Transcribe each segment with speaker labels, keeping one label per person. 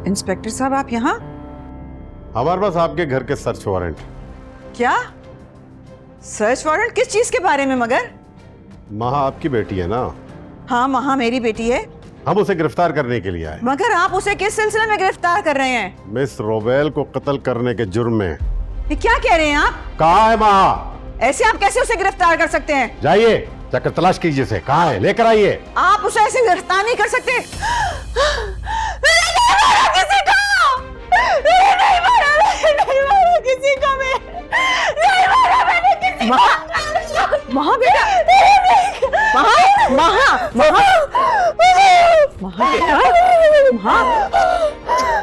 Speaker 1: Inspector साहब आप यहाँ?
Speaker 2: हमारे पास आपके घर के सर्च वारंट।
Speaker 1: क्या सर्च वारंट? किस चीज के बारे में? मगर
Speaker 2: महा आपकी बेटी है ना?
Speaker 1: हाँ, महा मेरी बेटी है।
Speaker 2: हम उसे गिरफ्तार करने के लिए आए।
Speaker 1: मगर आप उसे किस सिलसिले में गिरफ्तार कर रहे हैं?
Speaker 2: मिस रोबेल को कत्ल करने के जुर्म में।
Speaker 1: ये क्या कह रहे हैं आप?
Speaker 2: कहाँ है महा?
Speaker 1: ऐसे आप कैसे उसे गिरफ्तार कर सकते हैं?
Speaker 2: जाइए, जाकर तलाश कीजिए उसे। कहाँ है? लेकर आइए।
Speaker 1: आप उसे ऐसे गिरफ्तार नहीं कर सकते। मैंने नहीं मारा किसी को। मैंने नहीं मारा किसी को। मैं नहीं मारा मैंने किसी को। महा बेटा, महा महा महा महा बेटा,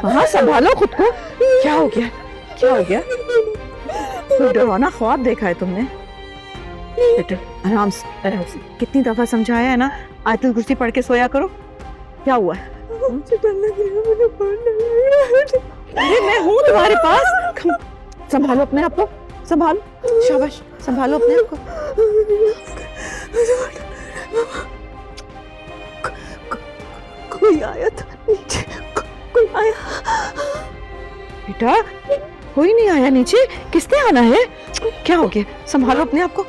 Speaker 1: महा संभालो खुद को। क्या हो गया? क्या हो गया? कोई डरावना ख्वाब देखा है तुमने? बेटा आराम से, आराम से। कितनी दफा समझाया है ना, आयतुल कुर्सी पढ़ के सोया करो। क्या हुआ है? मुझे डर लग रहा है, मुझे बहुत डर लग रहा है। अरे मैं हूँ तुम्हारे पास। संभालो अपने आप को, संभालो। शाबाश, संभालो अपने आप को। कोई आया था नीचे, कोई आया। बेटा कोई नहीं आया नीचे। किसने आना है? क्या हो गया? संभालो अपने आप को।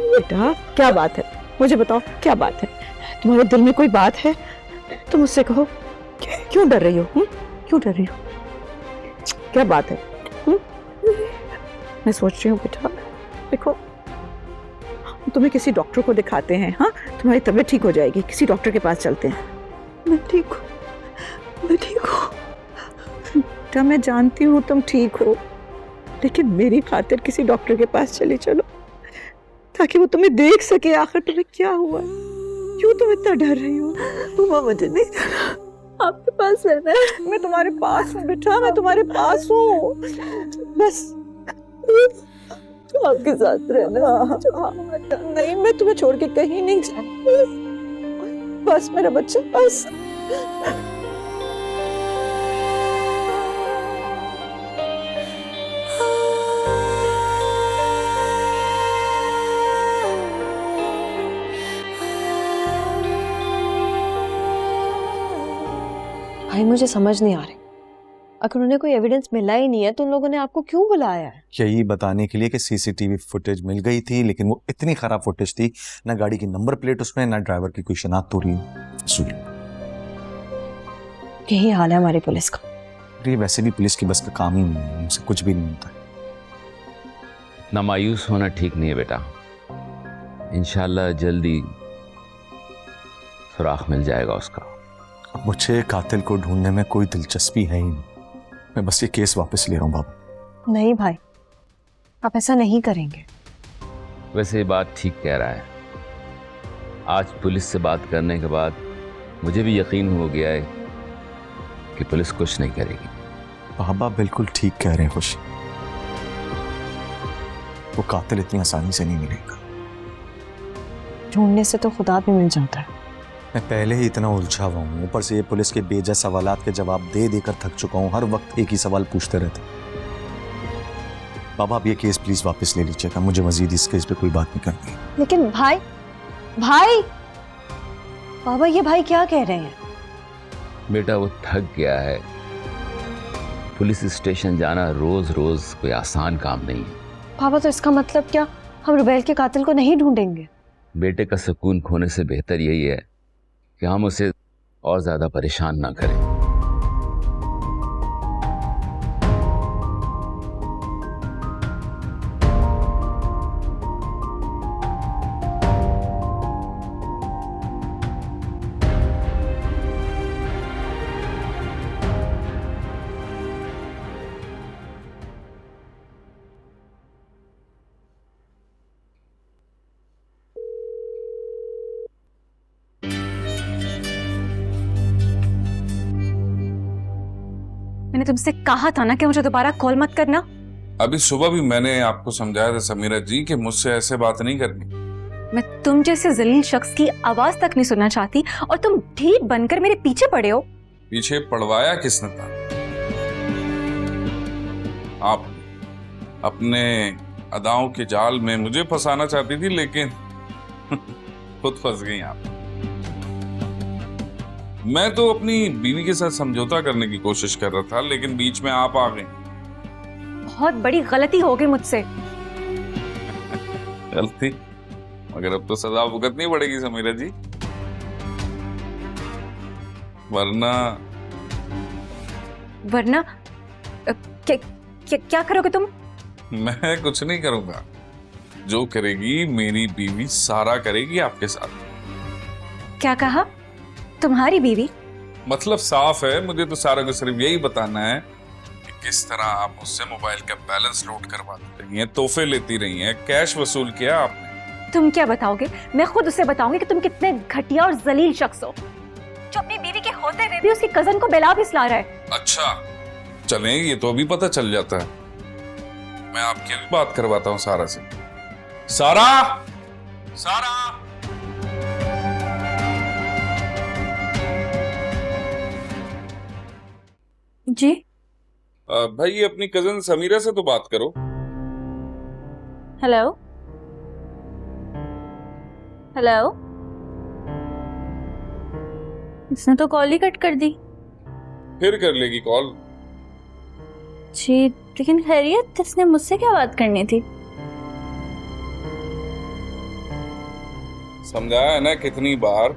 Speaker 1: बेटा क्या बात है? मुझे बताओ क्या बात है? तुम्हारे दिल में कोई बात है तो मुझसे कहो। क्यों डर रही हो? क्यों डर रही हो? क्या बात है? मैं सोच रही हूँ बेटा, देखो तुम्हें किसी डॉक्टर को दिखाते हैं। हाँ, तुम्हारी तबीयत ठीक हो जाएगी। किसी डॉक्टर के पास चलते हैं। मैं ठीक हूँ, मैं ठीक हूँ बेटा। मैं जानती हूँ तुम ठीक हो, लेकिन मेरी खातिर किसी डॉक्टर के पास चले चलो, ताकि वो तुम्हें देख सके आखिर तुम्हें क्या हुआ। क्यों तुम इतना डर रही हो? तुम मुझे नहीं जाना, आपके पास रहना है। मैं तुम्हारे पास हूँ बेटा, मैं तुम्हारे पास हूँ। बस आपके साथ रहना। नहीं, मैं तुम्हें छोड़ के कहीं नहीं जाऊंगी। बस मेरा बच्चा, बस।
Speaker 3: भाई मुझे समझ नहीं आ रही, अगर उन्हें कोई एविडेंस मिला ही नहीं है तो उन लोगों ने आपको क्यों बुलाया है?
Speaker 4: यही बताने के लिए कि सीसीटीवी फुटेज मिल गई थी, लेकिन वो इतनी खराब फुटेज थी, ना गाड़ी की नंबर प्लेट उसमें, ना ड्राइवर की कोई शिनाख्त हो रही है।
Speaker 3: यही हाल है हमारी पुलिस का।
Speaker 4: ये वैसे भी पुलिस की बस का काम ही नहीं है, उनसे कुछ भी नहीं होता।
Speaker 5: ना मायूस होना ठीक नहीं है बेटा। इंशाल्लाह जल्दी सुराख मिल जाएगा उसका।
Speaker 4: मुझे कातिल को ढूंढने में कोई दिलचस्पी है ही नहीं। मैं बस ये केस वापस ले रहा हूँ बाबू।
Speaker 3: नहीं भाई, आप ऐसा नहीं करेंगे।
Speaker 5: वैसे ये बात ठीक कह रहा है। आज पुलिस से बात करने के बाद मुझे भी यकीन हो गया है कि पुलिस कुछ नहीं करेगी।
Speaker 4: बाबा बिल्कुल ठीक कह रहे हैं खुशी। वो कातिल इतनी आसानी से नहीं मिलेगा।
Speaker 3: ढूंढने से तो खुदा भी मिल जाता है।
Speaker 4: मैं पहले ही इतना उलझा हुआ हूँ, ऊपर से ये पुलिस के बेजा सवालात के जवाब दे देकर थक चुका हूँ। हर वक्त एक ही सवाल पूछते रहते। बाबा आप ये केस प्लीज वापस ले लीजिएगा, मुझे मजीद इस केस पे कोई बात नहीं करनी।
Speaker 3: लेकिन भाई, बाबा ये भाई क्या कह रहे हैं?
Speaker 5: बेटा वो थक गया है। पुलिस स्टेशन जाना रोज रोज कोई आसान काम नहीं है।
Speaker 3: बाबा तो इसका मतलब क्या, हम रुबैल के कातिल को नहीं ढूंढेंगे?
Speaker 5: बेटे का सुकून खोने से बेहतर यही है कि हम उसे और ज्यादा परेशान ना करें।
Speaker 6: मैंने तुमसे कहा था ना कि मुझे दोबारा कॉल मत करना।
Speaker 7: अभी सुबह भी मैंने आपको समझाया था समीरा जी कि मुझसे ऐसे बात नहीं करनी।
Speaker 6: मैं तुम जैसे जलील शख्स की आवाज तक नहीं सुनना चाहती और तुम ढीठ बनकर मेरे पीछे पड़े हो।
Speaker 7: पीछे पड़वाया किसने था? आप अपने अदाओं के जाल में मुझे फंसाना चाहती थी, लेकिन खुद फंस गई आप। मैं तो अपनी बीवी के साथ समझौता करने की कोशिश कर रहा था, लेकिन बीच में आप आ गए।
Speaker 6: बहुत बड़ी गलती हो गई मुझसे।
Speaker 7: गलती? मगर अब तो सजा भुगतनी पड़ेगी समीरा जी, वरना
Speaker 6: क्या करोगे तुम?
Speaker 7: मैं कुछ नहीं करूंगा। जो करेगी मेरी बीवी सारा करेगी आपके साथ।
Speaker 6: क्या कहा? तुम्हारी बीवी?
Speaker 7: मतलब साफ है, मुझे तो सारा को सिर्फ यही बताना है कि किस तरह आप मुझसे मोबाइल का बैलेंस लोड करवाती रही हैं, तोहफे लेती रही हैं, कैश वसूल किया आपने। तुम
Speaker 6: क्या बताओगे? मैं खुद उसे बताऊंगी कि तुम कितने घटिया और जलील शख्स हो, जो अपनी बीवी के होते हुए भी उसकी कजन को बेला भिसला रहा है।
Speaker 7: अच्छा चलें, ये तो अभी पता चल जाता है। मैं आपकी भी बात करवाता हूँ सारा से। सारा, सारा,
Speaker 6: जी
Speaker 7: भाई ये अपनी कजन समीरा से तो बात करो।
Speaker 6: हेलो हेलो, इसने तो कॉल ही कट कर दी।
Speaker 7: फिर कर लेगी कॉल।
Speaker 6: जी लेकिन खैरियत, इसने मुझसे क्या बात करनी थी?
Speaker 7: समझाया है ना कितनी बार,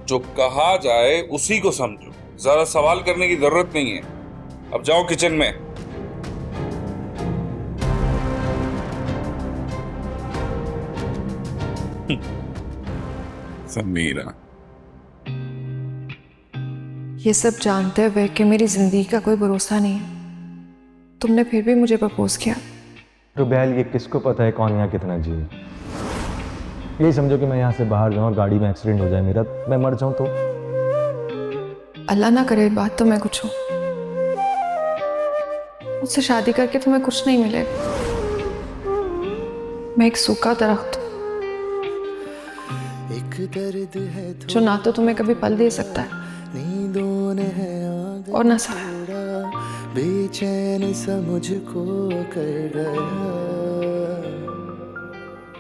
Speaker 7: जो कहा जाए उसी को समझो, ज्यादा सवाल करने की जरूरत नहीं है। अब जाओ किचन में। समीरा,
Speaker 8: ये सब जानते हुए कि मेरी जिंदगी का कोई भरोसा नहीं है, तुमने फिर भी मुझे प्रपोज किया।
Speaker 9: रुबैल, ये किसको पता है कौन यहाँ कितना जिए। यही समझो कि मैं यहाँ से बाहर जाऊँ और गाड़ी में एक्सीडेंट हो जाए मेरा, मैं मर जाऊँ तो।
Speaker 8: अल्लाह ना करे बात तो मैं कुछ हूँ, मुझसे शादी करके तुम्हें कुछ नहीं मिलेगा। मैं एक सूखा दरख्त हूँ जो ना तो तुम्हें कभी पल दे सकता है और ना साया।
Speaker 10: बेचैन सा मुझको कर गया।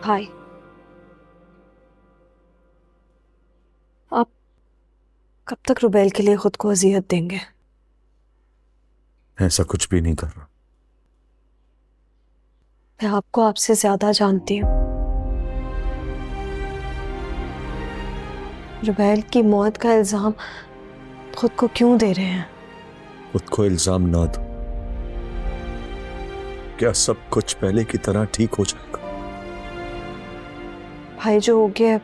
Speaker 3: भाई, आप कब तक रुबैल के लिए खुद को अजियत देंगे?
Speaker 4: ऐसा कुछ भी नहीं कर रहा।
Speaker 3: मैं आपको आपसे ज्यादा जानती हूँ। रुबैल की मौत का इल्जाम खुद को क्यों दे रहे हैं?
Speaker 4: खुद को इल्जाम ना दो, क्या सब कुछ पहले की तरह ठीक हो जाएगा?
Speaker 3: भाई जो हो गया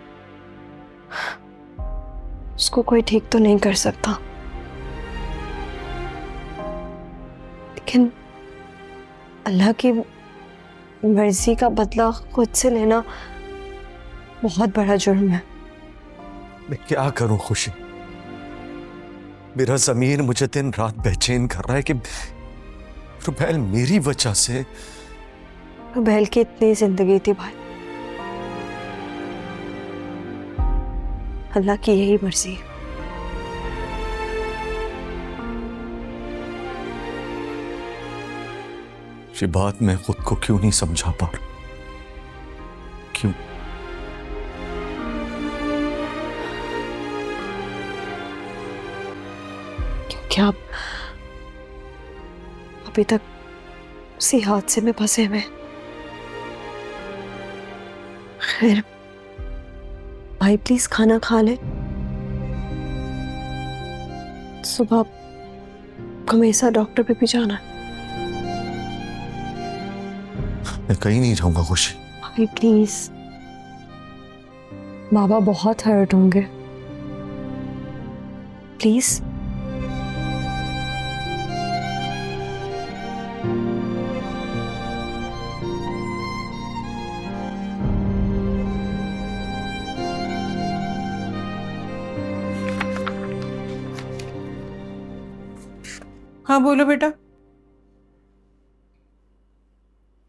Speaker 3: उसको कोई ठीक तो नहीं कर सकता, लेकिन अल्लाह की मर्जी का बदला खुद से लेना बहुत बड़ा जुर्म है।
Speaker 4: मैं क्या करूं खुशी? मेरा ज़मीर मुझे दिन रात बेचैन कर रहा है कि रुबैल मेरी वजह से।
Speaker 3: रुबैल की इतनी जिंदगी थी भाई, अल्लाह की यही मर्जी है।
Speaker 4: ये बात मैं खुद को क्यों नहीं समझा पा रहा? क्यों?
Speaker 3: क्योंकि आप अभी तक उसी हादसे में फंसे हुए। खैर भाई प्लीज खाना खा ले, सुबह हमेशा डॉक्टर पे भी जाना है।
Speaker 4: मैं कहीं नहीं जाऊंगा खुशी।
Speaker 3: भाई प्लीज, बाबा बहुत हर्ट होंगे, प्लीज।
Speaker 11: हाँ बोलो बेटा।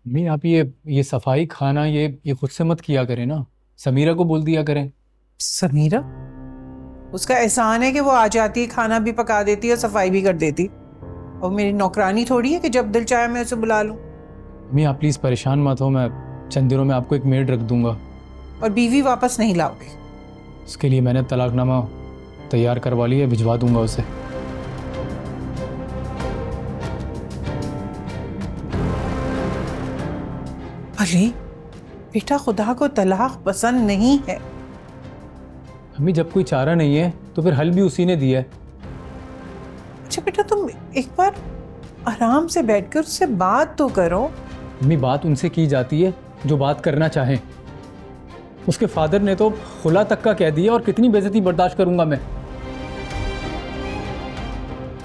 Speaker 12: मम्मी आप ये सफाई खाना ये खुद से मत किया करें ना, समीरा को बोल दिया करें।
Speaker 11: समीरा? उसका एहसान है कि वो आ जाती है, खाना भी पका देती है, सफाई भी कर देती, और मेरी नौकरानी थोड़ी है कि जब दिल चाहे मैं उसे बुला लूं।
Speaker 12: मम्मी आप प्लीज परेशान मत हो, मैं चंद दिनों में आपको एक मेड रख दूंगा।
Speaker 11: और बीवी वापस नहीं लाओगे?
Speaker 12: इसके लिए मैंने तलाकनामा तैयार करवा लिया, भिजवा दूंगा उसे।
Speaker 11: अली बेटा, खुदा को तलाक पसंद नहीं है।
Speaker 12: अम्मी जब कोई चारा नहीं है तो फिर हल भी उसी ने दिया है।
Speaker 11: अच्छा बेटा, तुम एक बार आराम से बैठकर उससे बात तो करो।
Speaker 12: अम्मी बात उनसे की जाती है जो बात करना चाहें। उसके फादर ने तो खुला तक का कह दिया, और कितनी बेइज्जती बर्दाश्त करूंगा मैं।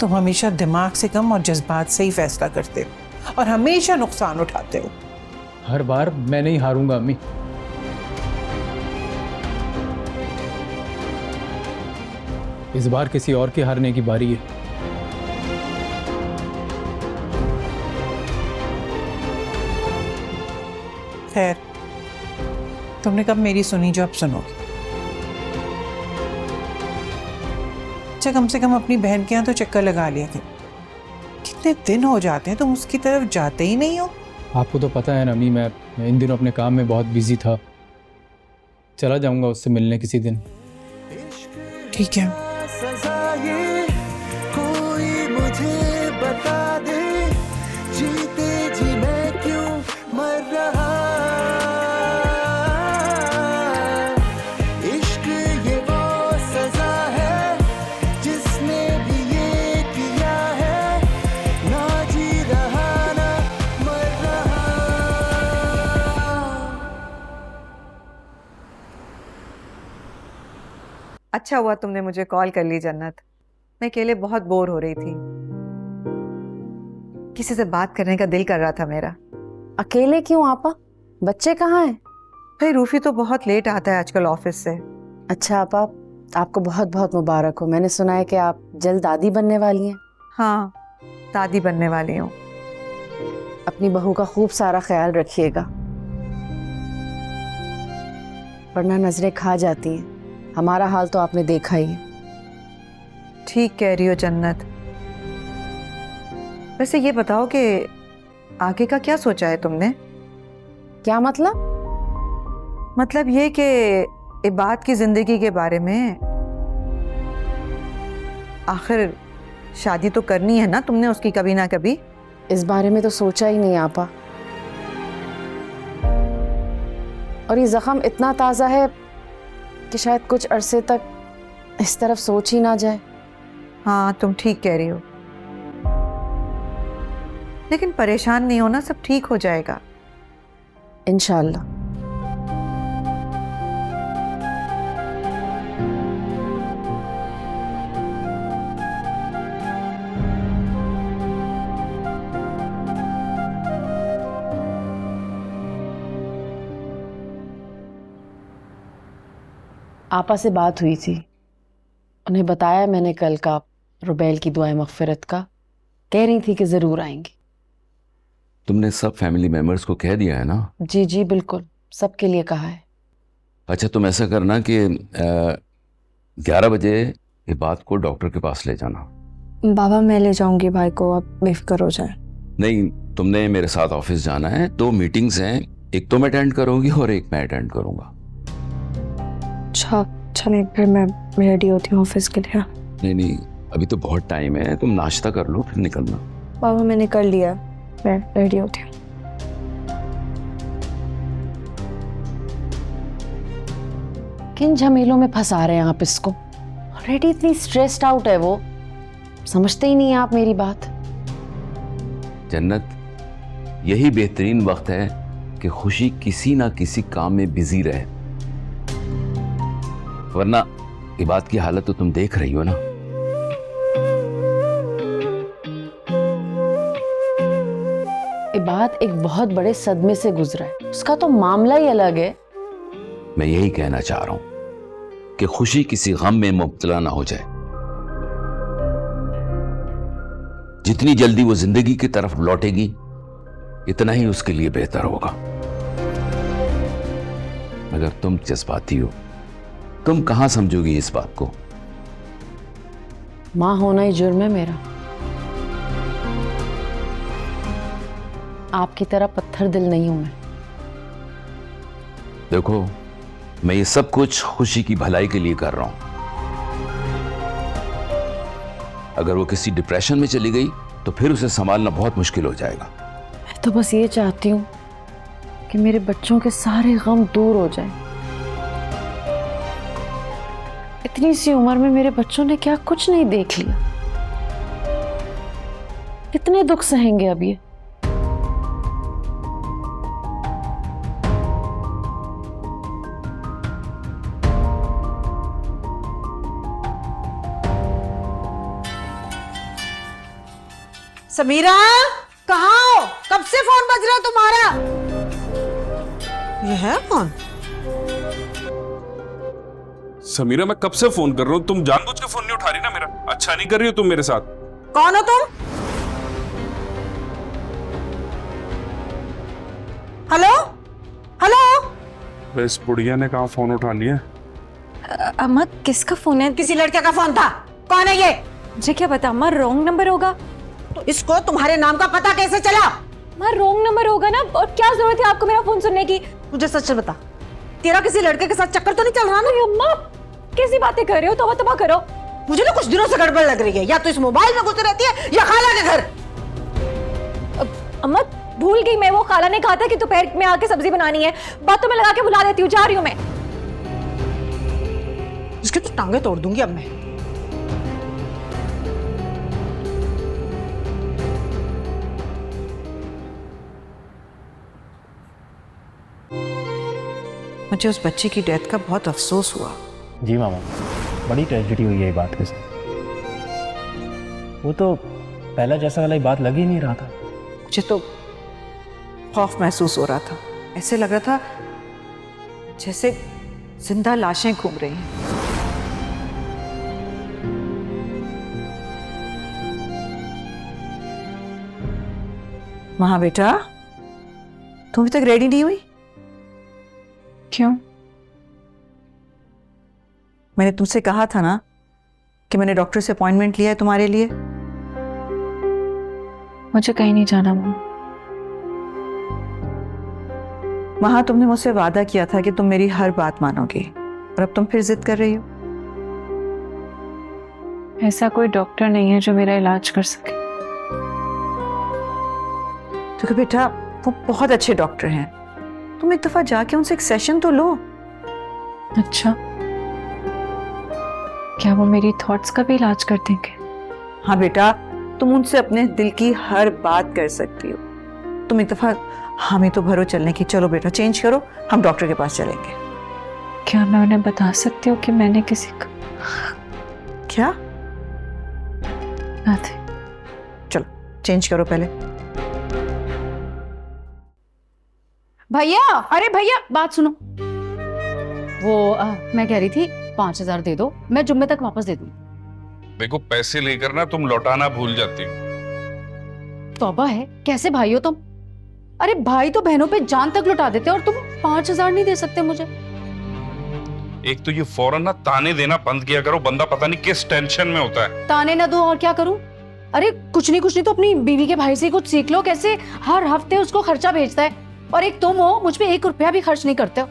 Speaker 11: तुम हमेशा दिमाग से कम और जज्बात से ही फैसला करते हो और हमेशा नुकसान उठाते हो।
Speaker 12: हर बार मैं नहीं हारूंगा अम्मी। इस बार किसी और के हारने की बारी है।
Speaker 11: खैर, तुमने कब मेरी सुनी जो अब सुनोगी? अच्छा, कम से कम अपनी बहन के यहाँ तो चक्कर लगा लिया करो। कितने दिन हो जाते हैं तुम उसकी तरफ जाते ही नहीं हो।
Speaker 12: आपको तो पता है ना अम्मी, मैं इन दिनों अपने काम में बहुत बिजी था। चला जाऊंगा उससे मिलने किसी दिन।
Speaker 11: ठीक है।
Speaker 10: सजा ये कोई मुझे बता दे, जीते जी मैं क्यों मर रहा। इश्क ये वो सजा है जिसने भी ये किया है, ना जी रहा ना मर रहा।
Speaker 1: अच्छा हुआ तुमने मुझे कॉल कर ली जन्नत। मैं अकेले बहुत बोर हो रही थी, किसी से बात करने का दिल कर रहा था मेरा।
Speaker 13: अकेले क्यों आपा? बच्चे कहाँ हैं?
Speaker 1: भाई रूफी तो बहुत लेट आता है आजकल ऑफिस से।
Speaker 13: अच्छा आपा, आपको बहुत बहुत मुबारक हो। मैंने सुना है कि आप जल्द दादी बनने वाली हैं।
Speaker 1: हाँ, दादी बनने वाली हूँ।
Speaker 13: अपनी बहू का खूब सारा ख्याल रखिएगा, वरना नजरें खा जाती हैं। हमारा हाल तो आपने देखा ही है।
Speaker 1: ठीक कह रही हो जन्नत। वैसे ये बताओ कि आगे का क्या सोचा है तुमने?
Speaker 13: क्या मतलब?
Speaker 1: मतलब ये कि इबाद की जिंदगी के बारे में। आखिर शादी तो करनी है ना तुमने उसकी, कभी ना कभी।
Speaker 13: इस बारे में तो सोचा ही नहीं आपा। और ये जख्म इतना ताज़ा है कि शायद कुछ अरसे तक इस तरफ सोच ही ना जाए।
Speaker 1: हाँ, तुम ठीक कह रही हो, लेकिन परेशान नहीं होना, सब ठीक हो जाएगा
Speaker 13: इंशाअल्लाह। आपा से बात हुई थी, उन्हें बताया मैंने कल का रुबैल की दुआए मग़फ़िरत का। कह रही थी कि ज़रूर आएंगी।
Speaker 5: तुमने सब फैमिली मेंबर्स को कह दिया है ना?
Speaker 13: जी जी बिल्कुल, सबके लिए कहा है।
Speaker 5: अच्छा, तुम ऐसा करना कि 11 बजे इबाद को डॉक्टर के पास ले जाना।
Speaker 3: बाबा मैं ले जाऊंगी भाई को, आप बेफिक्र हो जाए।
Speaker 5: नहीं, तुमने मेरे साथ ऑफिस जाना है। 2 मीटिंग्स हैं, एक तो मैं अटेंड करूंगी और एक मैं अटेंड करूंगा।
Speaker 3: अच्छा चलें, फिर मैं रेडी होती हूँ ऑफिस के लिए।
Speaker 5: नहीं, अभी तो बहुत टाइम है, तुम नाश्ता कर लो फिर निकलना।
Speaker 3: बाबा मैंने कर लिया, मैं रेडी होती हूँ।
Speaker 13: किन झमेलों में फंसा रहे हैं आप इसको? ऑलरेडी इतनी स्ट्रेस्ड आउट है वो, समझते ही नहीं आप मेरी बात।
Speaker 5: जन्नत, यही बेहतरीन वक्त है कि खुशी किसी ना किसी काम में बिजी रहे, वरना इबाद की हालत तो तुम देख रही हो ना।
Speaker 13: इबाद एक बहुत बड़े सदमे से गुजरा है, उसका तो मामला ही अलग है।
Speaker 5: मैं यही कहना चाह रहा हूं कि खुशी किसी गम में मुब्तला ना हो जाए। जितनी जल्दी वो जिंदगी की तरफ लौटेगी इतना ही उसके लिए बेहतर होगा। मगर तुम जज्बाती हो, तुम कहां समझोगी इस बात को?
Speaker 13: मां होना ही जुर्म है मेरा। आपकी तरह पत्थर दिल नहीं हूं मैं।
Speaker 5: देखो, मैं ये सब कुछ खुशी की भलाई के लिए कर रहा हूं। अगर वो किसी डिप्रेशन में चली गई तो फिर उसे संभालना बहुत मुश्किल हो जाएगा।
Speaker 13: मैं तो बस ये चाहती हूँ कि मेरे बच्चों के सारे गम दूर हो जाएं। इतनी सी उम्र में मेरे बच्चों ने क्या कुछ नहीं देख लिया, कितने दुख सहेंगे अब ये।
Speaker 11: समीरा, कहाँ हो? कब से फोन बज रहा है तुम्हारा? ये है कौन?
Speaker 7: समीरा, मैं कब से फोन कर रहा हूँ, तुम जानबूझ के फोन नहीं उठा रही ना मेरा। अच्छा नहीं कर रही हो तुम मेरे साथ।
Speaker 11: कौन हो तुम? Hello hello.
Speaker 7: इस बुढ़िया ने कहाँ फोन उठा लिया?
Speaker 6: अम्मा किसका फोन है?
Speaker 11: किसी लड़के का फोन था। कौन है ये?
Speaker 6: मुझे क्या पता अम्मा, रॉन्ग नंबर होगा।
Speaker 11: तो इसको तुम्हारे नाम का पता कैसे चला?
Speaker 6: अम्मा रॉन्ग नंबर होगा ना, और क्या जरूरत है आपको मेरा फोन सुनने की?
Speaker 11: मुझे सच बता, तेरा किसी लड़के के साथ चक्कर तो नहीं चल रहा ना?
Speaker 6: अम्मा कैसी बातें कर रहे हो? तौबा तौबा करो।
Speaker 11: मुझे ना कुछ दिनों से गड़बड़ लग रही है, या तो इस मोबाइल में घुसी रहती है या खाला के घर।
Speaker 6: अम्मा भूल गई मैं, वो खाला ने कहा था कि दोपहर में आके सब्जी बनानी है। बातों में लगा के बुला देती हूँ, जा रही हूँ मैं।
Speaker 11: इसकी तो टांगे तोड़ दूंगी अब मैं। मुझे उस बच्ची की डेथ का बहुत अफसोस हुआ।
Speaker 9: जी मामा, बड़ी ट्रेजेडी हुई है ये बात के साथ। वो तो पहला जैसा वाला बात लग ही नहीं रहा था।
Speaker 11: मुझे तो खौफ महसूस हो रहा था, ऐसे लग रहा था जैसे जिंदा लाशें घूम रही हैं। वहां बेटा, तुम अभी तक रेडी नहीं हुई?
Speaker 8: क्यों?
Speaker 11: मैंने तुमसे कहा था ना कि मैंने डॉक्टर से अपॉइंटमेंट लिया है तुम्हारे लिए।
Speaker 8: मुझे कहीं नहीं जाना मम्मी।
Speaker 11: वहां तुमने मुझसे वादा किया था कि तुम मेरी हर बात मानोगे, और अब तुम फिर जिद कर रही हो।
Speaker 8: ऐसा कोई डॉक्टर नहीं है जो मेरा इलाज कर सके।
Speaker 11: तो बेटा वो बहुत अच्छे डॉक्टर हैं, तुम एक दफा जाके उनसे एक सेशन तो लो।
Speaker 8: अच्छा, क्या वो मेरी थॉट्स का भी इलाज कर देंगे?
Speaker 11: हाँ बेटा, तुम उनसे अपने दिल की हर बात कर सकती हो। तुम एक दफा हमें तो भरो चलने की। चलो बेटा, चेंज करो, हम डॉक्टर के पास चलेंगे।
Speaker 8: क्या मैं उन्हें बता सकती हूँ कि मैंने किसी का?
Speaker 11: क्या?
Speaker 8: Nothing.
Speaker 11: चलो चेंज करो पहले।
Speaker 13: भैया, अरे भैया बात सुनो। वो मैं कह रही थी 5,000 दे दो, मैं जुम्मे तक वापस दे दूँ।
Speaker 7: देखो, पैसे लेकर ना तुम लौटाना भूल जाती हो।
Speaker 13: तौबा है, कैसे भाई हो तुम? अरे भाई तो बहनों पे जान तक लुटा देते और तुम 5,000 नहीं दे सकते मुझे?
Speaker 7: एक तो ये फौरन ना ताने देना बंद किया करो, बंदा पता नहीं किस टेंशन में होता है।
Speaker 13: ताने ना दो और क्या करूं? अरे कुछ नहीं तो अपनी बीवी के भाई से कुछ सीख लो, कैसे हर हफ्ते उसको खर्चा भेजता है, और एक तुम हो मुझ पे 1 रुपया भी खर्च नहीं करते हो।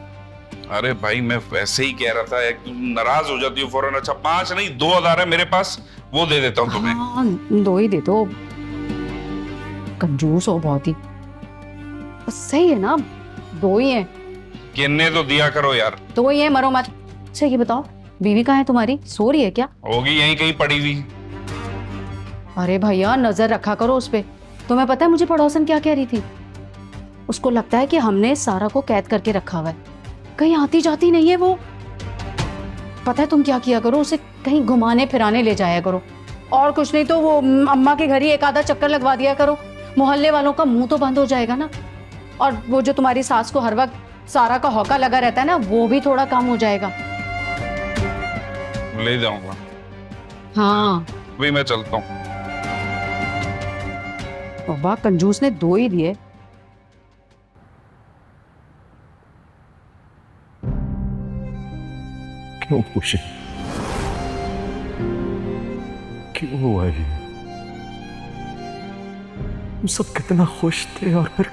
Speaker 7: अरे भाई, मैं वैसे ही कह रहा था, एक तुम नाराज हो जाती हो फौरन। अच्छा 5 नहीं 2,000 है मेरे पास, वो दे देता हूँ तुम्हें।
Speaker 13: हाँ, 2 ही दे दो, कंजूस हो बहुत ही। सही है ना, 2 ही है।
Speaker 7: किन्ने तो दिया करो यार।
Speaker 13: 2 ही है, मरो मत। अच्छा ये बताओ, बीवी कहाँ है तुम्हारी? सो रही है क्या?
Speaker 7: होगी यहीं कहीं पड़ी हुई।
Speaker 13: अरे भैया नजर रखा करो उस पे। तुम्हें पता है मुझे पड़ोसन क्या कह रही थी? उसको लगता है कि हमने सारा को कैद करके रखा हुआ है, कहीं आती जाती नहीं है वो। पता है तुम क्या किया करो, उसे कहीं घुमाने फिराने ले जाया करो, और कुछ नहीं तो वो अम्मा के घर ही एक आधा चक्कर लगवा दिया करो। मोहल्ले वालों का मुंह तो बंद हो जाएगा ना, और वो जो तुम्हारी सास को हर वक्त सारा का हौका लगा रहता है ना, वो भी थोड़ा कम हो जाएगा।
Speaker 7: ले जाऊंगा।
Speaker 13: हाँ
Speaker 7: अभी मैं चलता हूँ।
Speaker 13: बाबा कंजूस ने 2 ही दिए।
Speaker 4: क्यों खुशी? क्यों हुआ ये? हम सब कितना खुश थे, और फिर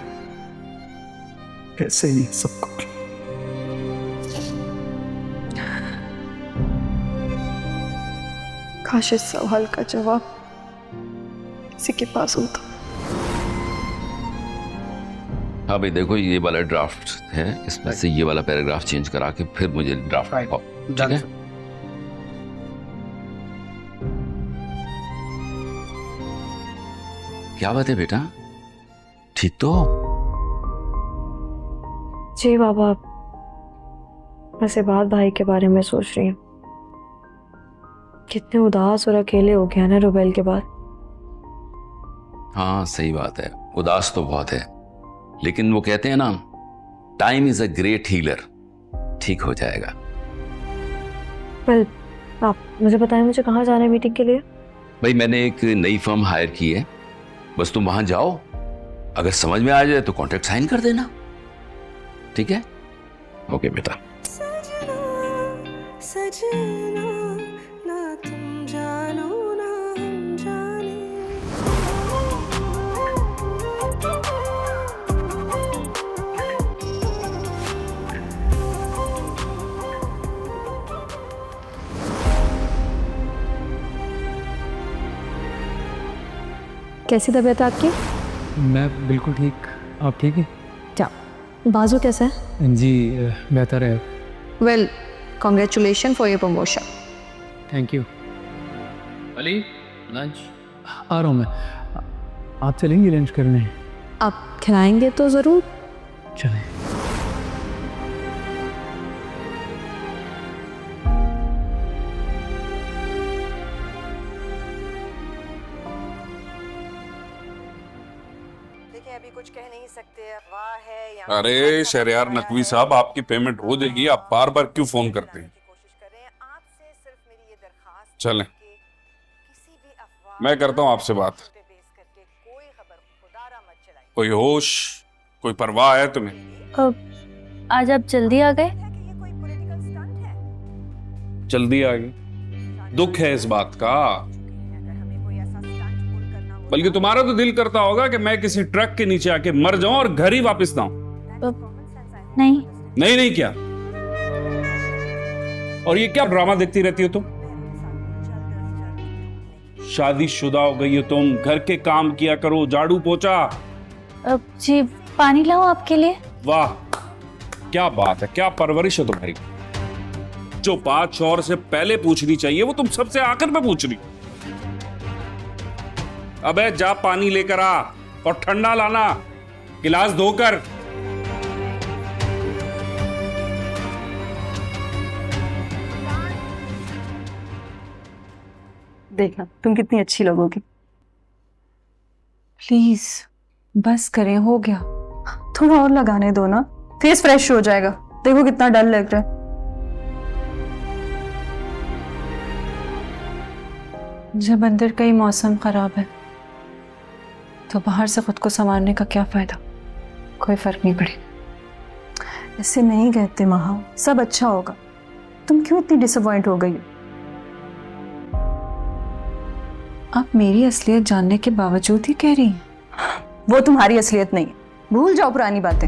Speaker 4: कैसे ये सब कुछ?
Speaker 8: काश इस सवाल का जवाब किसी के पास होता।
Speaker 5: हाँ भाई देखो, ये वाला ड्राफ्ट है, इसमें से ये वाला पैराग्राफ चेंज करा के फिर मुझे ड्राफ्ट दिखाओ, ठीक है? क्या बात है बेटा, ठीक तो हो?
Speaker 3: जी बाबा, वैसे बात भाई के बारे में सोच रही हूँ। कितने उदास और अकेले हो गया ना रुबेल के बाद।
Speaker 5: हाँ सही बात है, उदास तो बहुत है, लेकिन वो कहते हैं ना, time is a great healer, ठीक हो जाएगा।
Speaker 3: वेल, आप मुझे बताएं मुझे कहाँ जाना है मीटिंग के लिए?
Speaker 5: भाई मैंने एक नई फर्म हायर की है, बस तुम वहां जाओ, अगर समझ में आ जाए तो कॉन्ट्रैक्ट साइन कर देना, ठीक है? ओके बेटा।
Speaker 10: सजना ना तुम जानो ना हम जाने।
Speaker 3: कैसी तबीयत है आपकी?
Speaker 12: मैं बिल्कुल ठीक, आप ठीक है?
Speaker 3: क्या बाजू कैसा है?
Speaker 12: जी बेहतर है।
Speaker 8: Well, congratulation for your promotion.
Speaker 12: Thank you. Ali lunch आ रहा हूँ मैं, आप चलेंगे लंच करने?
Speaker 3: आप खिलाएंगे तो ज़रूर।
Speaker 12: चलें।
Speaker 1: अभी कुछ कह नहीं सकते, अफवाह है या
Speaker 7: अरे शहरयार नकवी साहब, आपकी पेमेंट हो जाएगी, आप बार बार क्यों फोन करते हैं? चलें, मैं करता हूँ आपसे बात। कोई होश, कोई परवाह है तुम्हें?
Speaker 6: आज आप जल्दी आ गए?
Speaker 7: जल्दी आ गई, दुख है इस बात का। बल्कि तुम्हारा तो दिल करता होगा कि मैं किसी ट्रक के नीचे आके मर जाऊं और घर ही वापस ना आऊं।
Speaker 6: नहीं
Speaker 7: नहीं नहीं क्या? और ये क्या ड्रामा देखती रहती हो तुम? शादीशुदा हो गई हो तुम, घर के काम किया करो, झाड़ू पोछा।
Speaker 6: जी पानी लाऊं आपके लिए?
Speaker 7: वाह क्या बात है, क्या परवरिश है तुम्हारी। जो बात शौहर से पहले पूछनी चाहिए वो तुम सबसे आखिर में पूछ रही। अबे जा पानी लेकर आ और ठंडा लाना, गिलास धोकर।
Speaker 1: देखना तुम कितनी अच्छी लगोगी। प्लीज बस करें, हो गया, थोड़ा और लगाने दो ना, फेस फ्रेश हो जाएगा। देखो कितना डल लग रहा है। जब अंदर का ही मौसम खराब है तो बाहर से खुद को संवारने का क्या फायदा? कोई फर्क नहीं पड़े। ऐसे नहीं कहते महा, सब अच्छा होगा। तुम क्यों इतनी डिसअपॉइंट हो गई हो? आप मेरी असलियत जानने के बावजूद ही कह रही हैं वो तुम्हारी असलियत नहीं है। भूल जाओ पुरानी बातें।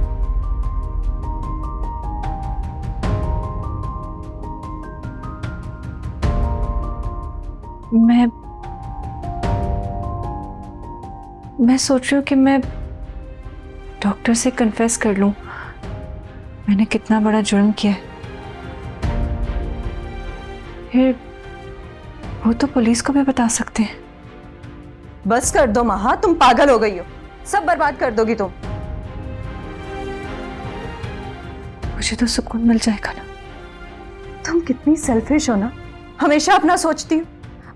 Speaker 1: मैं सोच रही हूँ कि मैं डॉक्टर से कन्फेस कर लूं मैंने कितना बड़ा जुर्म किया है। फिर वो तो पुलिस को भी बता सकते हैं। बस कर दो महा, तुम पागल हो गई हो, सब बर्बाद कर दोगी तुम। मुझे तो सुकून मिल जाएगा ना। तुम कितनी सेल्फिश हो ना, हमेशा अपना सोचती हो,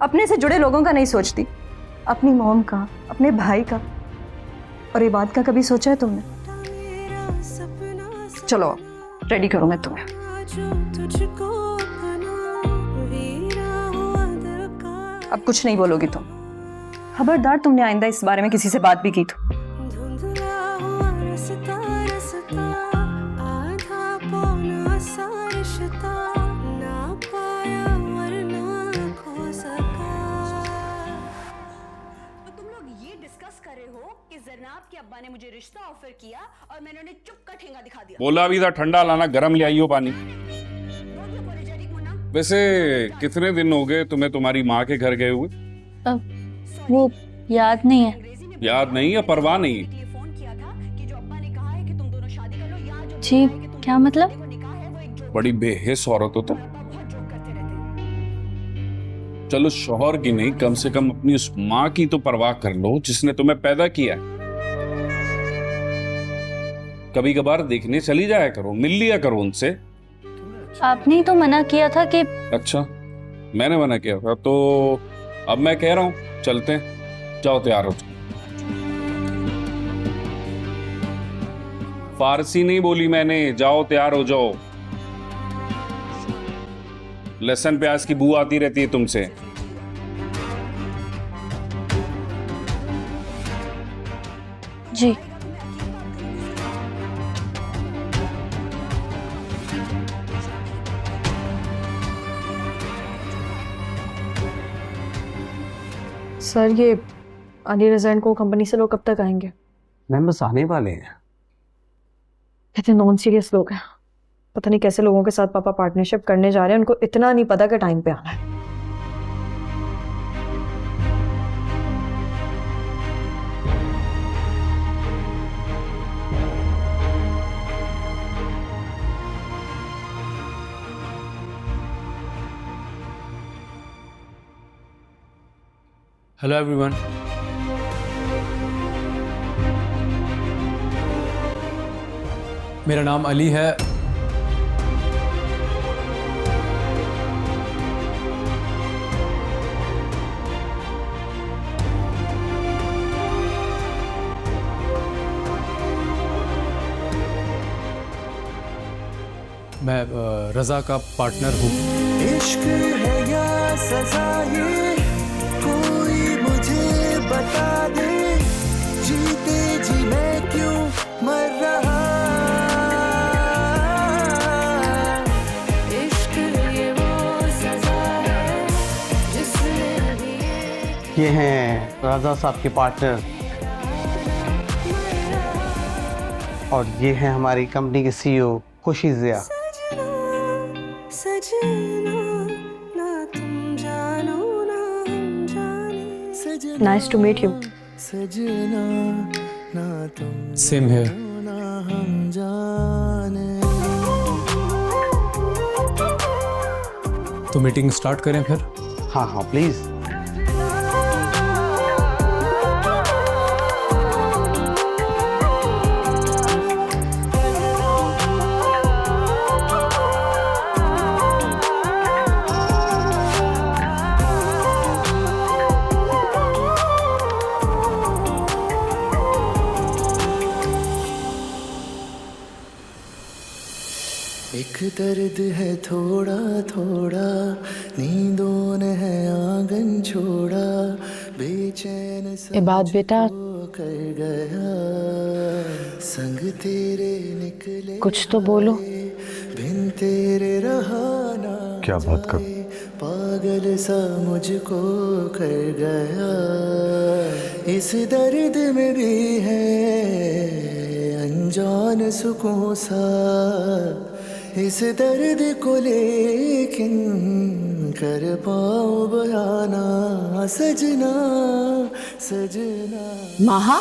Speaker 1: अपने से जुड़े लोगों का नहीं सोचती। अपनी मॉम का, अपने भाई का, और ये बात का कभी सोचा है तुमने? चलो रेडी करो मैं तुम्हें। अब कुछ नहीं बोलोगी तुम। खबरदार तुमने आइंदा इस बारे में किसी से बात भी की तो।
Speaker 13: ने मुझे रिश्ता ऑफर किया और मैंने उन्हें चुप का ठेंगा दिखा दिया।
Speaker 7: बोला भी था ठंडा लाना, गरम ले आई हो पानी। वैसे कितने दिन हो गए तुम्हें तुम्हारी माँ के घर गए हुए?
Speaker 6: वो याद नहीं है।
Speaker 7: याद नहीं या परवाह नहीं?
Speaker 6: जी क्या मतलब?
Speaker 7: बड़ी बेहिस औरत हो तुम। चलो शौहर की नहीं, कम से कम अपनी उस माँ की तो परवाह कर लो जिसने तुम्हें पैदा किया है। कभी कभार देखने चली जाया करो, मिल लिया करो उनसे।
Speaker 6: आपने ही तो मना किया था कि।
Speaker 7: अच्छा, मैंने मना किया था तो अब मैं कह रहा हूं चलते हैं। जाओ तैयार हो जाओ। फारसी नहीं बोली मैंने, जाओ तैयार हो जाओ। लहसुन प्याज की बू आती रहती है तुमसे।
Speaker 6: जी
Speaker 3: सर ये अली रिजाइन को कंपनी से लोग कब तक आएंगे?
Speaker 14: मैम बस आने वाले हैं।
Speaker 3: इतने नॉन सीरियस लोग हैं, पता नहीं कैसे लोगों के साथ पापा पार्टनरशिप करने जा रहे हैं, उनको इतना नहीं पता कि टाइम पे आना है।
Speaker 12: Hello everyone. मेरा नाम अली है। मैं रज़ा का पार्टनर हूँ।
Speaker 10: इश्क है या सजा ये कोई मुझे बता दे, जीते जी मैं क्यों मर रहा। इश्क ये वो सजा है जिसने।
Speaker 14: ये हैं रज़ा साहब के पार्टनर और ये हैं हमारी कंपनी के सीईओ खुशी जिया।
Speaker 3: Nice to meet you.
Speaker 12: Same here. तो मीटिंग स्टार्ट करें फिर?
Speaker 14: हाँ हाँ प्लीज।
Speaker 10: एक दर्द है थोड़ा थोड़ा, नींदों ने है आंगन छोड़ा, बेचैन
Speaker 13: इबाद बेटा
Speaker 10: कर गया, संग तेरे निकले
Speaker 13: कुछ तो बोलो।
Speaker 10: बिन तेरे रहा ना।
Speaker 2: क्या बात कर?
Speaker 10: पागल सा मुझको कर गया, इस दर्द में भी है अनजान सुकून सा, इस दर्द को लेकिन कर पाऊं बयाना। सजना सजना।
Speaker 13: माहा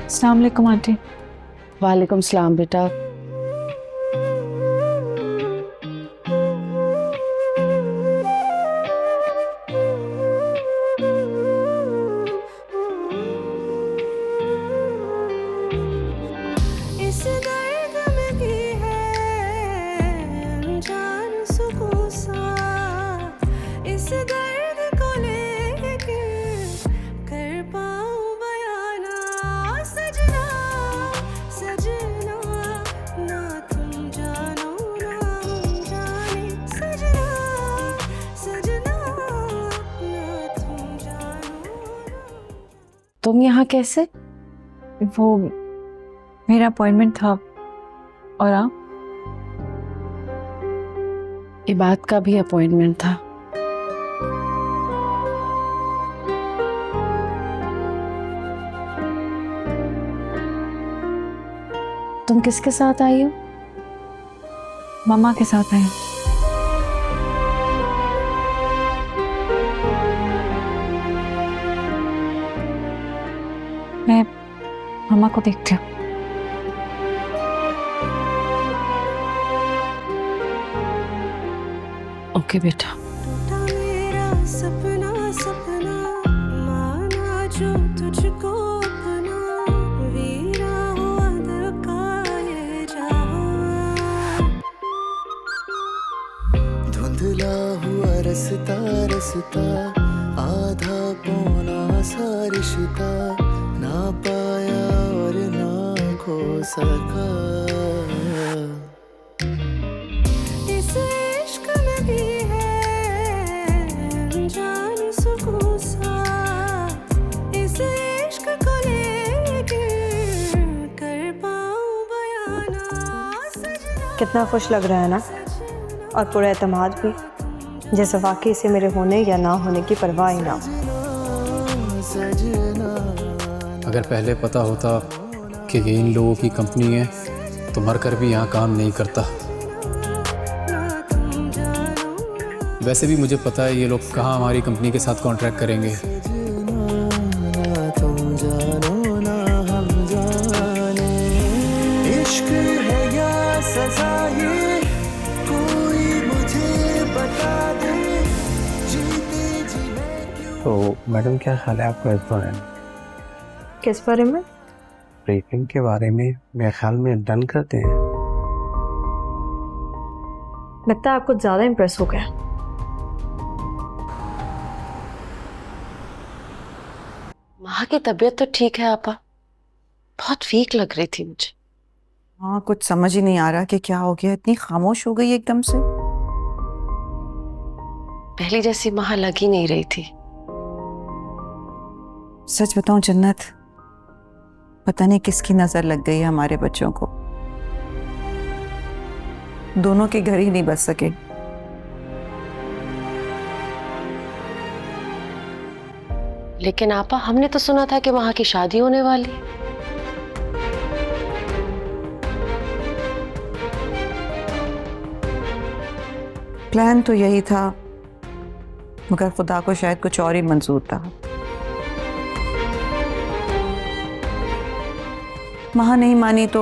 Speaker 3: अस्सलाम वालेकुम आंटी।
Speaker 13: वालेकुम सलाम बेटा। तुम यहाँ कैसे?
Speaker 3: वो मेरा अपॉइंटमेंट था। और आप?
Speaker 13: इबाद का भी अपॉइंटमेंट था। तुम किसके साथ आई हो?
Speaker 3: मम्मा के साथ आई। मैं मम्मा को देखती हूँ।
Speaker 13: ओके बेटा।
Speaker 10: मेरा सपना सपना माना जो तुझको अपना, वीरा हुआ दिल का ये जहां, धुंधला हुआ रस्ता रस्ता, आधा पौना सा रिश्ता, ना पाया और ना खो सका। इस इश्क में भी है अनजान सुकून सा, इस इश्क को लेके कर पाऊं बयाना सजना।
Speaker 3: कितना खुश लग रहा है ना, और पूरा एतमाद भी, जैसे वाकई से मेरे होने या ना होने की परवाह ही ना हो।
Speaker 12: अगर पहले पता होता कि ये इन लोगों की कंपनी है तो मर कर भी यहाँ काम नहीं करता। वैसे भी मुझे पता है ये लोग कहाँ हमारी कंपनी के साथ कॉन्ट्रैक्ट करेंगे।
Speaker 10: तुम जानो ना हम जाने, इश्क है या सजा ये कोई मुझे बता दे, जीते जी मैं क्यों।
Speaker 14: तो मैडम क्या ख्याल है आपका इस बारे में?
Speaker 3: किस बारे में?
Speaker 14: ब्रीफिंग के बारे में। मेरे ख्याल में डन करते हैं।
Speaker 3: लगता है आप कुछ ज्यादा इम्प्रेस हो गया।
Speaker 13: माँ की तबीयत तो ठीक है आपा, बहुत वीक लग रही थी मुझे।
Speaker 11: हाँ, कुछ समझ ही नहीं आ रहा कि क्या हो गया, इतनी खामोश हो गई एकदम से।
Speaker 13: पहली जैसी माँ लग ही नहीं रही थी।
Speaker 11: सच बताऊं जन्नत, पता नहीं किसकी नजर लग गई है हमारे बच्चों को। दोनों के घर ही नहीं बस सके।
Speaker 13: लेकिन आपा, हमने तो सुना था कि वहां की शादी होने वाली है।
Speaker 11: प्लान तो यही था, मगर खुदा को शायद कुछ और ही मंजूर था। माँ नहीं मानी तो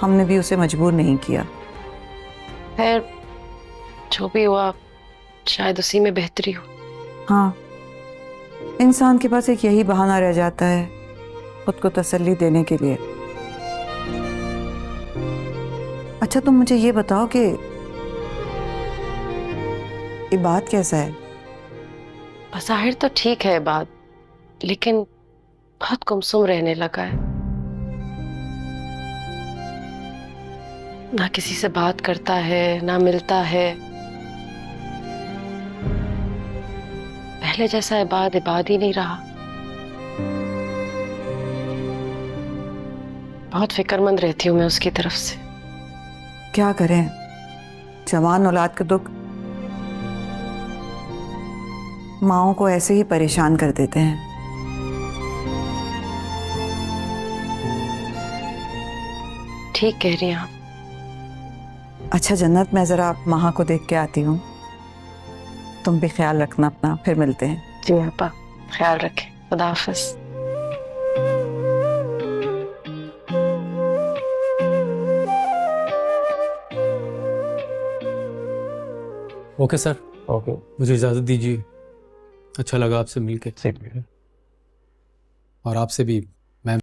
Speaker 11: हमने भी उसे मजबूर नहीं किया।
Speaker 13: खैर, जो भी हुआ शायद उसी में बेहतरी हो।
Speaker 11: हाँ, इंसान के पास एक यही बहाना रह जाता है खुद को तसल्ली देने के लिए। अच्छा, तुम मुझे ये बताओ कि इबाद कैसा है?
Speaker 13: बज़ाहिर तो ठीक है इबाद, लेकिन बहुत गुमसुम रहने लगा है। ना किसी से बात करता है, ना मिलता है। पहले जैसा इबाद ही नहीं रहा। बहुत फिक्रमंद रहती हूँ मैं उसकी तरफ से।
Speaker 11: क्या करें, जवान औलाद का दुख माओं को ऐसे ही परेशान कर देते हैं।
Speaker 13: ठीक कह रही हैं आप।
Speaker 11: अच्छा जन्नत, मैं जरा माँ को देख के आती हूँ। तुम भी ख्याल रखना अपना, फिर मिलते हैं।
Speaker 13: जी आपा, ख्याल रखें। खुदा हाफिज।
Speaker 12: Okay sir.
Speaker 9: ओके,
Speaker 12: मुझे इजाज़त दीजिए। अच्छा लगा आपसे मिलके। और आपसे भी मैम।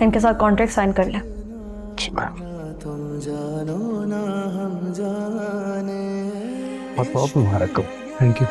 Speaker 3: इनके साथ कॉन्ट्रैक्ट साइन कर लें।
Speaker 10: तुम जानो ना हम जाने,
Speaker 14: बहुत मुबारक हो।
Speaker 9: Thank you.